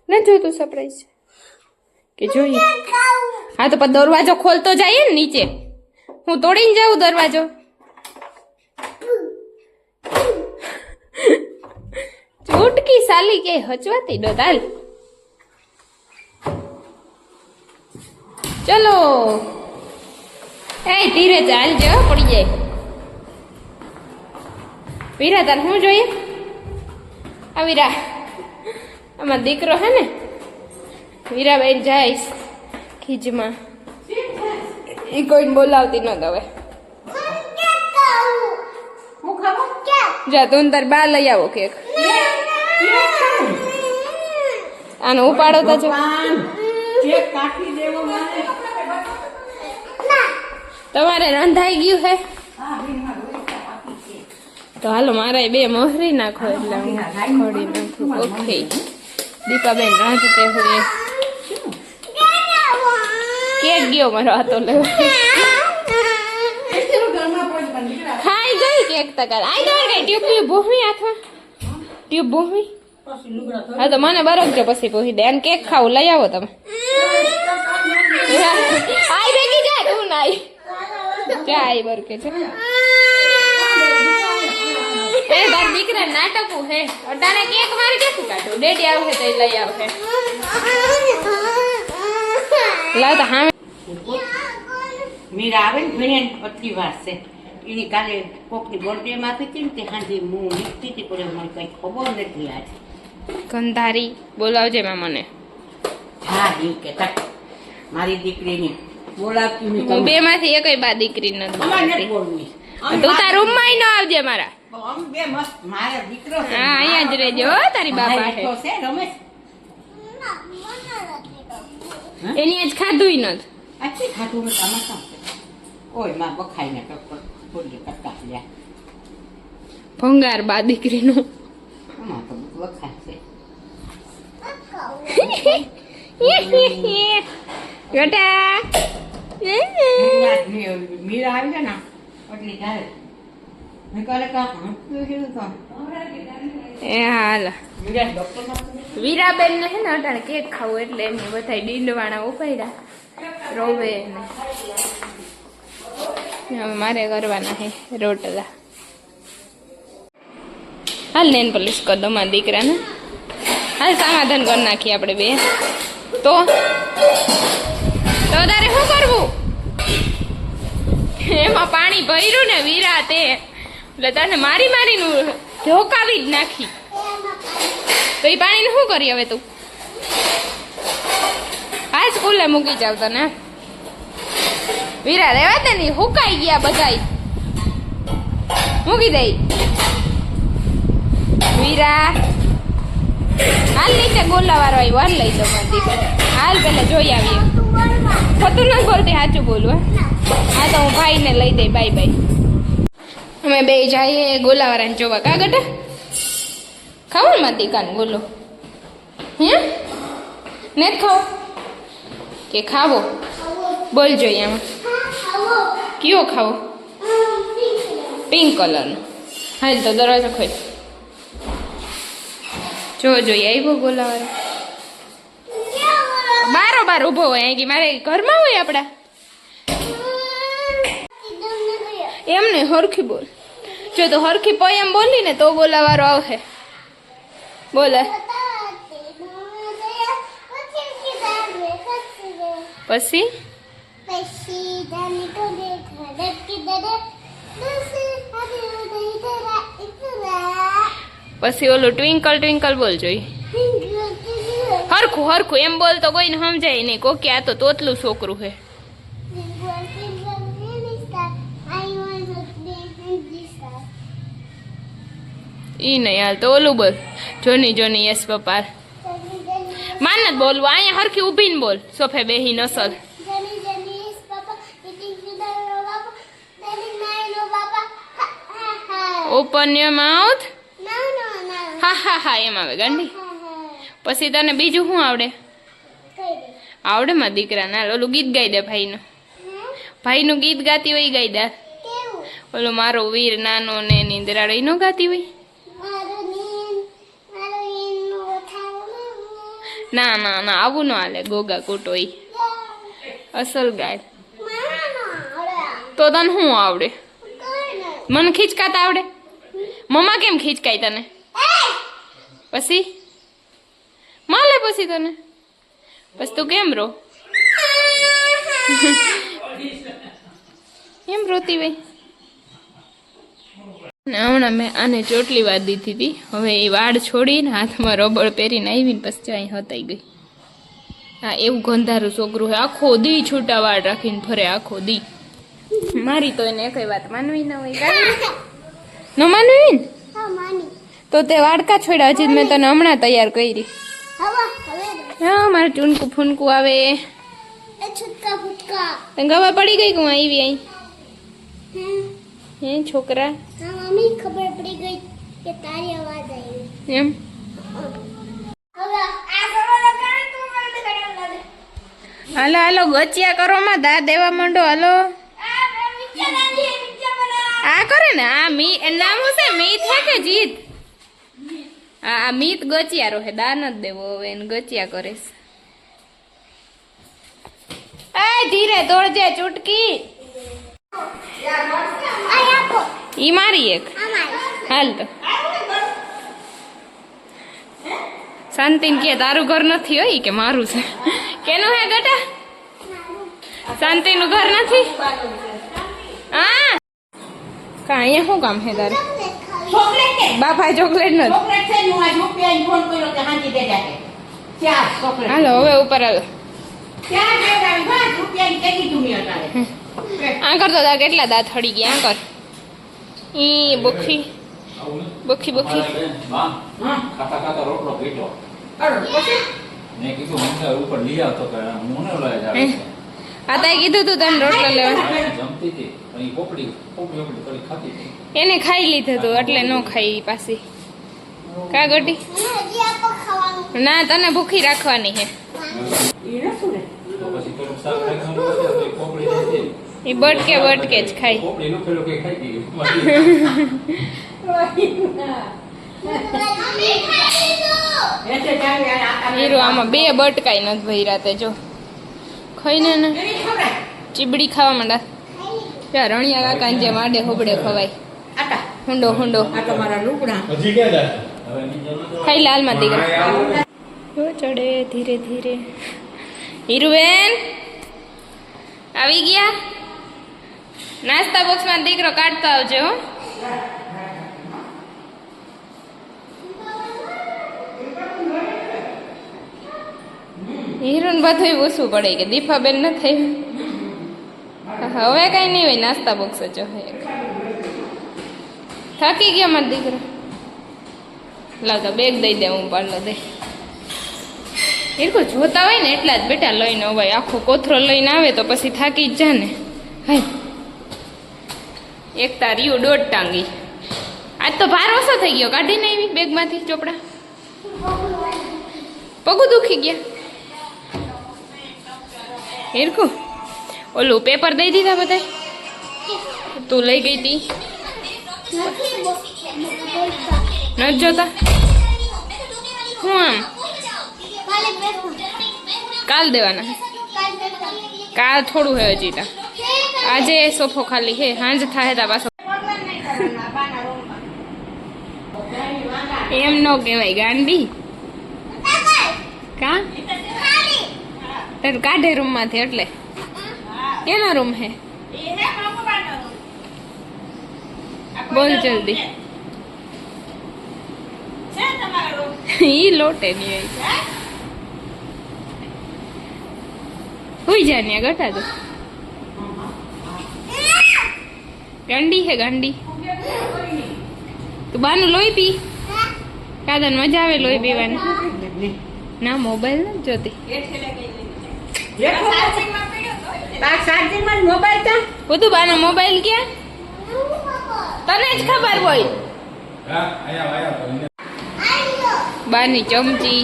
ન જોતું સરપ્રાઈઝ કે જોઈએ? હા તો પણ દરવાજો ખોલતો જાય ને નીચે. હું તોડીને જાઉં દરવાજો? ચૂટકી સાલી કે હચવાતી ડો તાલ. ચલો એ ધીરે ચાલજો પડી જાય. વીરા તાર શું જોઈએ? આ વીરા આમાં દીકરો હે ને વીરાબેન જાય ખીજમાં. એ કોઈને બોલાવતી ન દવે. જા તું તાર બા લઈ આવો કેક. આને ઉપાડો તો જો. તમારે રંધાઈ ગયું હે તો હાલો મારા બે મોહરી નાખો એટલે હું ખોડી નાખું. ઓકે દીપાબેન રાંધતે હોય કેક ગયો મારો હાથો લેવા. ખાઈ ગઈ કેક તકાર. આઈ દોડ ગઈ ટ્યુબ બોહવી હાથમાં. ટ્યુબ બોહવી. હા તો મને બરોબર પછી પોહી દે. અને કેક ખાવું લઈ આવો તમે. આઈ ભેગી જા તું નાઈ જા. આઈ બરકે છે એ તાર દીકરા નાટકું હે. અટાણે કેક મારે ક્યાંથી કાઢું? ડેડી આવશે તો લઈ આવશે. લાવ તો હા મીરા આવે ને ભણે આટલી વાર છે એની કાલે કોકની બર્થડે માં આપી હતી ને તે હાજી હું નીકળી હતી પણ મને કઈ ખબર નથી આજે. ગંધારી બોલાવજે માં મને. હા એ કે તક મારી દીકરીને બોલાવતી નહીં. હું બે માંથી એકય બા દીકરી નથી બોલાવતી. બોલવી તું તાર રૂમ માં ન આવજે મારા. બે મસ્ત મારા દીકરો છે. હા અહીંયા જ રહેજો હો તારી બાપા હે. છે રમેશ એની આજ ખાધું નથી. આટલી ખાધું મેં આમાં કામ છે. ઓય માં બખાઈને ટક્કર થોડી ટક્કા લ્યા. ભંગાર બા દીકરીનું. આમાં તો વખાય છે. બેટા મીરા આવી ગયા ને એટલી ચાલે. મેં કહે કા એ હાલ મીરા ડોક્ટર વીરાબેન ને હે ને અટાણે કેક ખાવું એટલે એમને બધા ડીંડવાણા ઉપાડ્યા રોવે ને હવે મારે કરવાના હે રોટલા. હાલ નેન પોલીસ કર દો મારા દીકરાને. હાલ સમાધાન કરી નાખીએ આપણે બે. તો તારે શું કરવું? એમાં પાણી ભર્યું ને વીરા તે એટલે તને મારી મારીનું ઢોકાવી જ નાખી. તો એ પાણીને શું કરી હવે તું? આ સ્કૂલે મૂકી જાવ તને. વીરા રેવા દે ને હુકાઈ ગયા બધાય. મૂકી દઈ વીરા. હાલ નીચે ગોલા વાળો આવ્યો. હાલ લઈ દો મારી દીકરી. હાલ પેલા જોઈ આવીએ. ખોટું નથી બોલતી સાચું બોલું. હા તો હું ભાઈને લઈ દઈ. Bye bye. અમે બે જઈએ ગોલાવાળાને જોવા. કા ગટા ખાવો ને મારી દીકાને ગોલો? હે ને ખાવો કે ખાવો? બોલ જોઈએ આમાં કયો ખાવો? પિંક કલરનો. હાલ તો દરવાજો ખોલ. જો જોઈએ આવ્યો ગોલાવાળો. બારોબાર ઊભો હોય અહીં મારે ઘરમાં હોય આપડા. એમને હરખી બોલ. જો તો હરખી પોયમ બોલી ને તો બોલાવાળો આવશે. બોલે પછી પછી ઓલું ટ્વિંકલ ટ્વિંકલ બોલ જોઈ. હરખું હરખું એમ બોલ તો કોઈને સમજાય નહીં. કોકે આ તો તોતલું છોકરું છે. ઈ નહીં હાલ તો ઓલું બોલ. જોની જોની યસ પપ્પા. માન જ બોલવું. અહીંયા હરખી ઊભીને બોલ. સોફે બેહી નસલ. Open your mouth. હા હા હા એમ આવે ગાંડી. પછી તને બીજું શું આવડે? આવડે માં દીકરા ના ઓલું ગીત ગાઈ દે ભાઈનું. ભાઈનું ગીત ગાતી હોય ગાઈ દે. ઓલો મારો વીર નાનો ને નીંદરાળો એનો ગાતી હોય. ના ના ના આવું ન હાલે ગોગા કૂટોઈ અસલ ગાય તો તને શું આવડે મને ખીચકાતા આવડે મમ્મા કેમ ખીચકાય તને પછી માલે પછી તને પછી તું કેમ રો એમ રોતી ભાઈ હમણાં મેં આને ચોટલી વાર દીધી હતી હવે એ વાળ છોડીને હાથમાં રબડ પહેરીને આવીને પછી અહીં હતાઈ ગઈ હા એવું ગંધારું છોકરું હોય આખો દી છૂટા વાળ રાખીને ફરે આખો દી મારી તો એને કઈ વાત માનવી ન હોય કાંઈ ન માનવી ને તો તે વાડકા છોડ્યા હજી મેં તને હમણાં તૈયાર કરી હા મારે ટૂનકું ફૂનકું આવે તને ગવા પડી ગઈ હું આવી અહીં હે છોકરા મમ્મી ખબર પડી ગઈ કે તારી અવાજ આવી એમ હવે આ સવાલ કરે તો મને કડમ લાગે હાલો હાલો ગચિયા કરો માં દા દેવા માંડો હાલો આ પિક્ચર આવી પિક્ચર બના આ કરે ને આ મી એનું નામ શું છે મીત હે કે જીત આ મીત ગચિયા રો હે દા નથી દેવો હવે એને ગચિયા કરે એ ધીરે દોડજે ચૂટકી આયા કો ઈ મારી એક અમારી હાલ તો શાંતિને કે તારું ઘર નથી હોય કે મારું છે કેનું હે ગટા શાંતિનું ઘર નથી હા કા અહીંયા શું કામ હે તારે ચોકલેટ કે બાપા ચોકલેટ નથી ચોકલેટ છે હું આજ રૂપિયા ફોન કર્યો કે હાંજી દે જાય ચાર ચોકલેટ હાલો હવે ઉપર હાલો ચાર દેવડાવી 5 રૂપિયાની કેકી તું નહીં અટાડે આ કરતો તાર કેટલા દાંત હળી ગયા આ કર ઈ બખી બખી બખી માં હા ખાતા ખાતા રોટલો પીટો અરે પછી મેં કીધું મને ઉપર લઈ આવતો કે હું ને લઈ જાવ આ તાઈ કીધું તું તને રોટલો લેવા જમતી હતી અહીં પોપડી પોપડી પોપડી કરી ખાતી હતી એને ખાઈ લીધું તું એટલે ન ખાઈ પાછી કા ગોટી હજી આપો ખાવાનું ના તને ભૂખી રાખવાની હે એ નતું ને તો પછી થોડુંક શાક ખાઈ તો પોપડી નથી એ બટકે જ ખાય પોપડી નું પેલું કે ખાઈ ગઈ મમ્મી ખાઈ લીધું એટલે ચાલ યાર આ હીરો આમાં બે બટકાઈ નથી ભાઈ રાતે જો ખાઈને ને એની ખબર ચીબડી ખાવા માંડા ત્યાં રણિયા કાકા જે માડે હોબડે ખવાય આટા હુંડો હુંડો આ તો મારા લુગડા હજી ક્યાં જાય હવે નીચે ખાઈ લાલમાં દીકરા જો ચડે ધીરે ધીરે હીરુબેન આવી ગયા નાસ્તા બોક્સમાં દીકરો કાઢતો આવજો હો હીરોને બધું પૂછવું પડે કે દીપાબેન ન થઈ હવે કઈ નહીં હોય નાસ્તા બોક્સ જ હોય થાકી ગયા મારો દીકરો લાવતા બેગ દઈ દે હું પાડલો દે હીરકો જોતા હોય ને એટલા જ બેટા લઈને હોય આખો કોથરો લઈને આવે તો પછી થાકી જ જા ને હાય એક તારીયું દોઢ ટાંગી આજ તો ભાર ઓછો થઈ ગયો કાઢીને આવી બેગમાંથી ચોપડા પગું દુખી ગયા હીરકો ઓલું પેપર દઈ દીધા બધા તું લઈ ગઈ તી નથી જોતા હું આમ કાલે બેઠું કાલ દેવાના કાલ થોડું હે હજી તા આજે સોફો ખાલી હે હાંજ થાય તા પાછો એમ નો કહેવાય ગાંડી કા તાર કાઢે રૂમ માંથી એટલે કેનો રૂમ હે બોલ જલ્દી ઈ લોટે નહીં હુઈ જા ને ગટા તો ગાંડી હે ગાંડી તું બાનું લોહી પી કાદન મજા આવે લોહી પીવાની ના મોબાઈલ નથી જોતી તાર ચાર્જિંગમાં મોબાઈલ તા બધું બાનો મોબાઈલ ક્યાં તને જ ખબર હોય હા આયા આયા બાની ચમચી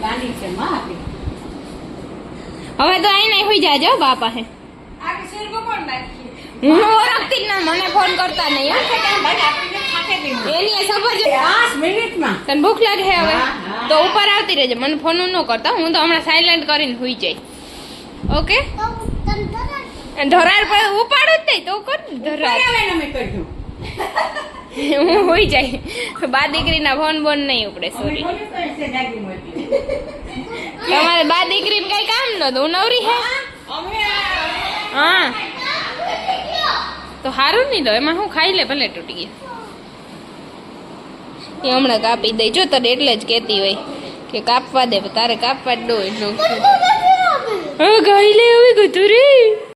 ગાડી છે માં આપી હવે તો આઈ નહીં હોઈ જાજો બાપા હે હું ઓળખતી જ ના મને ફોન કરતા નહીં હો. એની એ સબર છે 5 મિનિટમાં તને ભૂખ લાગે હે હવે હા હા તો ઉપર આવતી રહેજે, મને ફોન ન કરતા, હું તો હમણાં સાયલેન્ટ કરીને સુઈ જાય. ઓકે તો તમ ધરા ધરાર પર ઉપાડું જ નહીં તો કર ધરાર આવે ને અમે કરશું. હું હોઈ જાય. બા દીકરીના ફોન બોન નહીં ઉપડે, અમે સોરી. થોડી કરશે દાદી મોટી. તમારે બા દીકરીને કઈ કામ નતું, હું નવરી હે. અમે હા તો સારું નહીં તો એમાં હું ખાઈ લે, ભલે તૂટી ગઈ. એ હમણાં કાપી દઈ, જો તને એટલે જ કહેતી હોય કે કાપવા દે, પણ તારે કાપવા જ ન હોય. હવે ખાઈ લે, હવે ગધુરી.